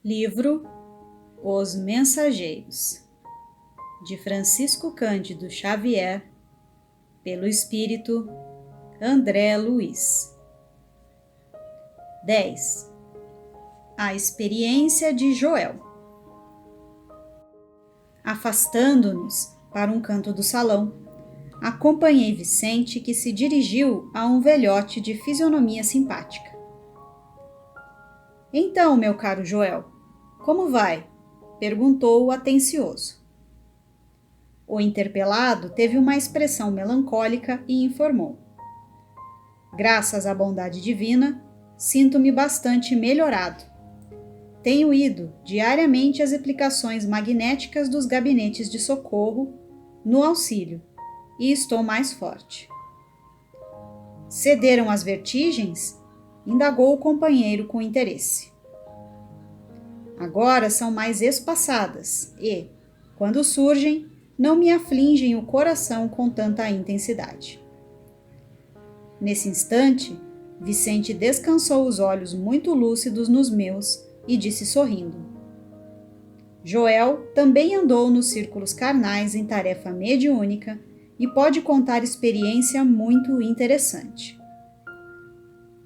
Livro Os Mensageiros, de Francisco Cândido Xavier, pelo Espírito André Luiz. 10. A experiência de Joel. Afastando-nos para um canto do salão, acompanhei Vicente, que se dirigiu a um velhote de fisionomia simpática. Então, meu caro Joel, como vai? Perguntou-o atencioso. O interpelado teve uma expressão melancólica e informou. Graças à bondade divina, sinto-me bastante melhorado. Tenho ido diariamente às aplicações magnéticas dos gabinetes de socorro no auxílio e estou mais forte. Cederam as vertigens? Indagou o companheiro com interesse. Agora são mais espaçadas e, quando surgem, não me afligem o coração com tanta intensidade. Nesse instante, Vicente descansou os olhos muito lúcidos nos meus e disse sorrindo. Joel também andou nos círculos carnais em tarefa mediúnica e pode contar experiência muito interessante.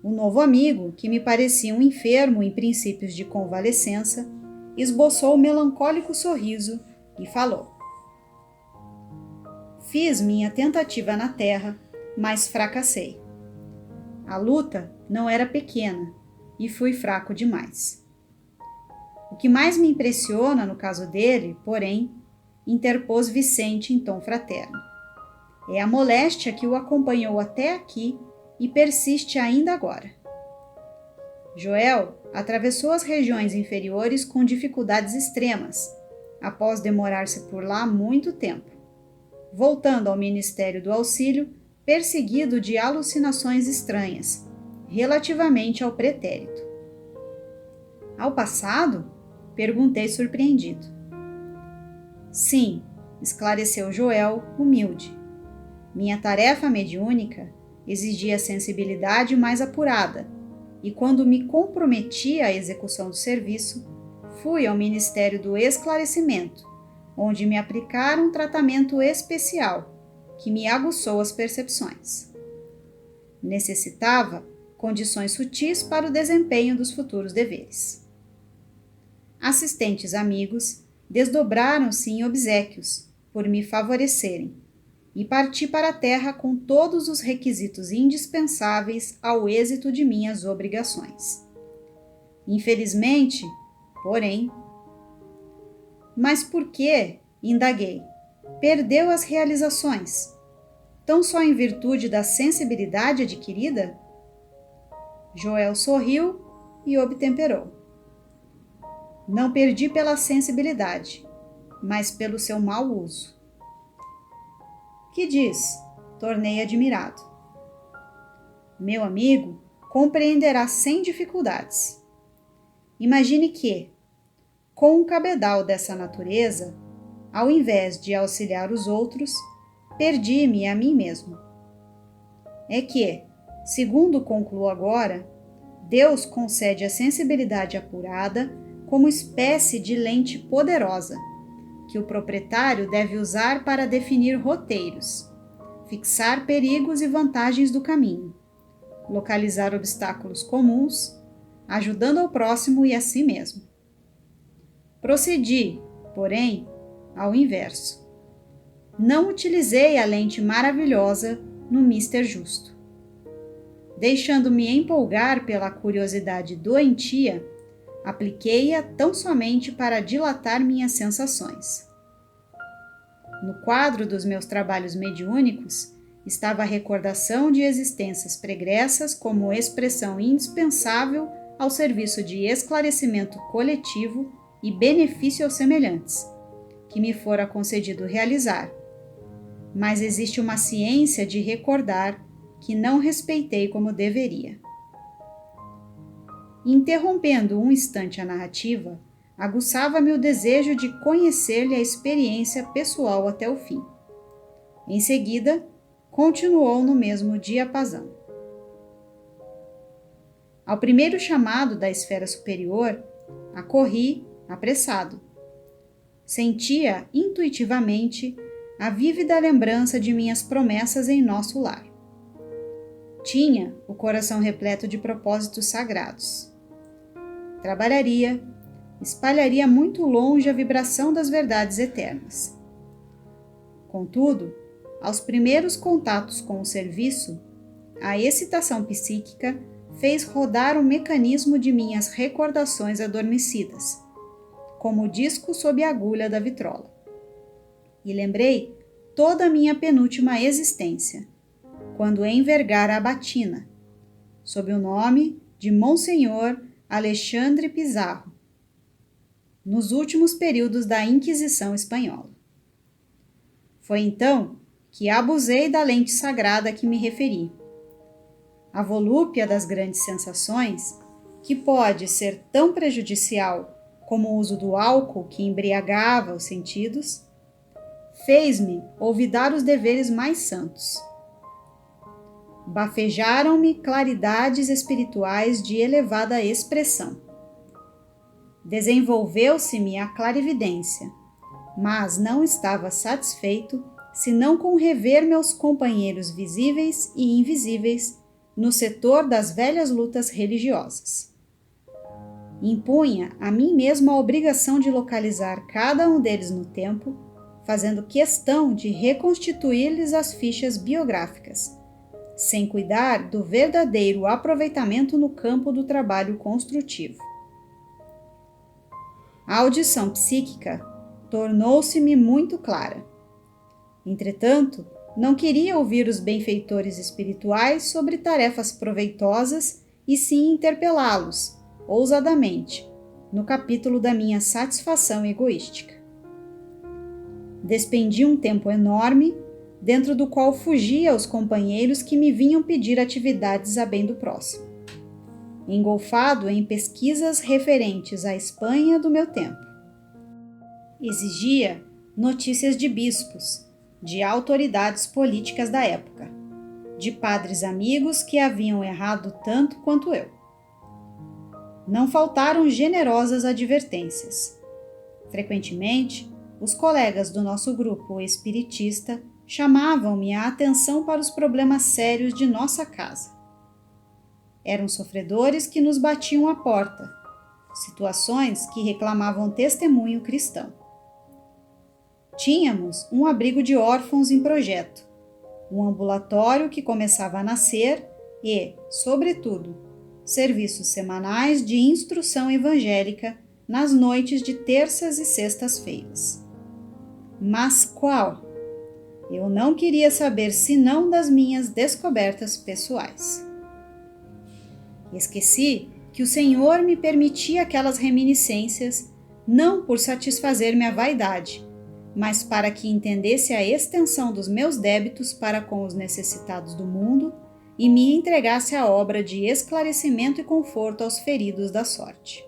O novo amigo, que me parecia um enfermo em princípios de convalescença, esboçou um melancólico sorriso e falou. Fiz minha tentativa na terra, mas fracassei. A luta não era pequena e fui fraco demais. O que mais me impressiona no caso dele, porém, interpôs Vicente em tom fraterno. É a moléstia que o acompanhou até aqui e persiste ainda agora. Joel atravessou as regiões inferiores com dificuldades extremas, após demorar-se por lá muito tempo, voltando ao Ministério do Auxílio, perseguido de alucinações estranhas, relativamente ao pretérito. Ao passado? Perguntei surpreendido. Sim, esclareceu Joel, humilde. Minha tarefa mediúnica exigia sensibilidade mais apurada, e quando me comprometi à execução do serviço, fui ao Ministério do Esclarecimento, onde me aplicaram um tratamento especial, que me aguçou as percepções. Necessitava condições sutis para o desempenho dos futuros deveres. Assistentes amigos desdobraram-se em obséquios por me favorecerem, e parti para a terra com todos os requisitos indispensáveis ao êxito de minhas obrigações. Infelizmente, porém... Mas por que, indaguei, perdeu as realizações? Tão só em virtude da sensibilidade adquirida? Joel sorriu e obtemperou. Não perdi pela sensibilidade, mas pelo seu mau uso. Que diz? Tornei admirado. Meu amigo compreenderá sem dificuldades. Imagine que, com um cabedal dessa natureza, ao invés de auxiliar os outros, perdi-me a mim mesmo. É que, segundo concluo agora, Deus concede a sensibilidade apurada como espécie de lente poderosa, que o proprietário deve usar para definir roteiros, fixar perigos e vantagens do caminho, localizar obstáculos comuns, ajudando ao próximo e a si mesmo. Procedi, porém, ao inverso. Não utilizei a lente maravilhosa no Mister Justo. Deixando-me empolgar pela curiosidade doentia, apliquei-a tão somente para dilatar minhas sensações. No quadro dos meus trabalhos mediúnicos estava a recordação de existências pregressas como expressão indispensável ao serviço de esclarecimento coletivo e benefício aos semelhantes, que me fora concedido realizar. Mas existe uma ciência de recordar que não respeitei como deveria. Interrompendo um instante a narrativa, aguçava-me o desejo de conhecer-lhe a experiência pessoal até o fim. Em seguida, continuou no mesmo diapasão. Ao primeiro chamado da esfera superior, Acorri, apressado. Sentia, intuitivamente, a vívida lembrança de minhas promessas em nosso lar. Tinha o coração repleto de propósitos sagrados. Trabalharia, espalharia muito longe a vibração das verdades eternas. Contudo, aos primeiros contatos com o serviço, a excitação psíquica fez rodar o mecanismo de minhas recordações adormecidas, como o disco sob a agulha da vitrola. E lembrei toda a minha penúltima existência, quando envergara a batina, sob o nome de Monsenhor Alexandre Pizarro, nos últimos períodos da Inquisição Espanhola. Foi então que abusei da lente sagrada a que me referi. A volúpia das grandes sensações, que pode ser tão prejudicial como o uso do álcool que embriagava os sentidos, fez-me olvidar os deveres mais santos. Bafejaram-me claridades espirituais de elevada expressão. Desenvolveu-se-me a clarividência, mas não estava satisfeito senão com rever meus companheiros visíveis e invisíveis no setor das velhas lutas religiosas. Impunha a mim mesmo a obrigação de localizar cada um deles no tempo, fazendo questão de reconstituir-lhes as fichas biográficas, sem cuidar do verdadeiro aproveitamento no campo do trabalho construtivo. A audição psíquica tornou-se-me muito clara. Entretanto, não queria ouvir os benfeitores espirituais sobre tarefas proveitosas e sim interpelá-los, ousadamente, no capítulo da minha satisfação egoística. Despendi um tempo enorme, dentro do qual fugia aos companheiros que me vinham pedir atividades a bem do próximo, engolfado em pesquisas referentes à Espanha do meu tempo. Exigia notícias de bispos, de autoridades políticas da época, de padres amigos que haviam errado tanto quanto eu. Não faltaram generosas advertências. Frequentemente, os colegas do nosso grupo espiritista chamavam-me a atenção para os problemas sérios de nossa casa. Eram sofredores que nos batiam à porta, situações que reclamavam testemunho cristão. Tínhamos um abrigo de órfãos em projeto, um ambulatório que começava a nascer e, sobretudo, serviços semanais de instrução evangélica nas noites de terças e sextas-feiras. Mas qual? Eu não queria saber senão das minhas descobertas pessoais. Esqueci que o Senhor me permitia aquelas reminiscências não por satisfazer minha vaidade, mas para que entendesse a extensão dos meus débitos para com os necessitados do mundo e me entregasse a obra de esclarecimento e conforto aos feridos da sorte.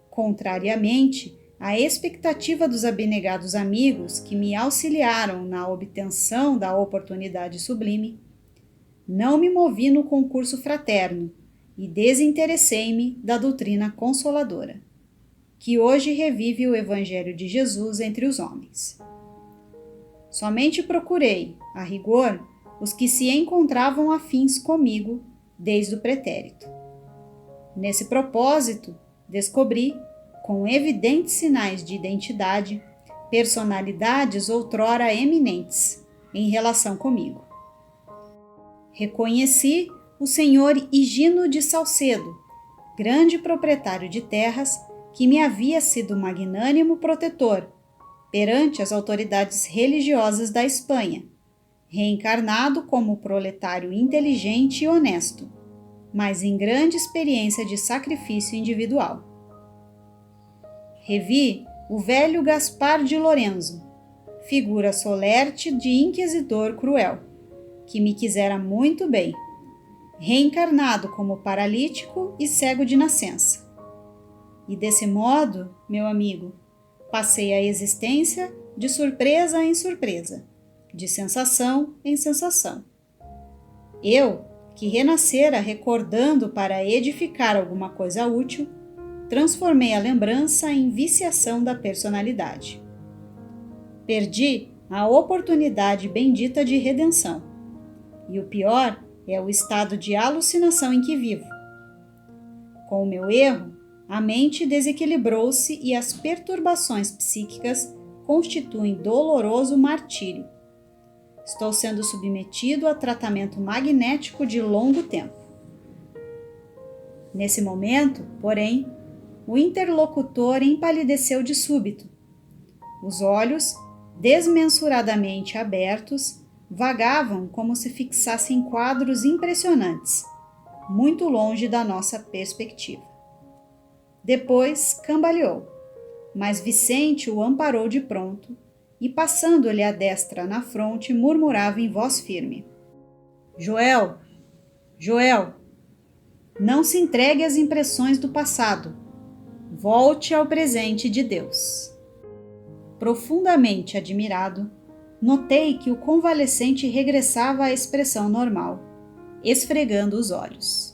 Contrariamente à expectativa dos abnegados amigos que me auxiliaram na obtenção da oportunidade sublime, não me movi no concurso fraterno e desinteressei-me da doutrina consoladora, que hoje revive o Evangelho de Jesus entre os homens. Somente procurei, a rigor, os que se encontravam afins comigo desde o pretérito. Nesse propósito, descobri, com evidentes sinais de identidade, personalidades outrora eminentes em relação comigo. Reconheci o senhor Higino de Salcedo, grande proprietário de terras, que me havia sido magnânimo protetor perante as autoridades religiosas da Espanha, reencarnado como proletário inteligente e honesto, mas em grande experiência de sacrifício individual. Revi o velho Gaspar de Lorenzo, figura solerte de inquisidor cruel, que me quisera muito bem, reencarnado como paralítico e cego de nascença. E desse modo, meu amigo, passei a existência de surpresa em surpresa, de sensação em sensação. Eu, que renascera recordando para edificar alguma coisa útil, transformei a lembrança em viciação da personalidade. Perdi a oportunidade bendita de redenção. E o pior é o estado de alucinação em que vivo. Com o meu erro, a mente desequilibrou-se e as perturbações psíquicas constituem doloroso martírio. Estou sendo submetido a tratamento magnético de longo tempo. Nesse momento, porém, o interlocutor empalideceu de súbito. Os olhos, desmensuradamente abertos, vagavam como se fixassem quadros impressionantes, muito longe da nossa perspectiva. Depois cambaleou, mas Vicente o amparou de pronto e, passando-lhe a destra na fronte, murmurava em voz firme: Joel, Joel, não se entregue às impressões do passado. Volte ao presente de Deus. Profundamente admirado, notei que o convalescente regressava à expressão normal, esfregando os olhos.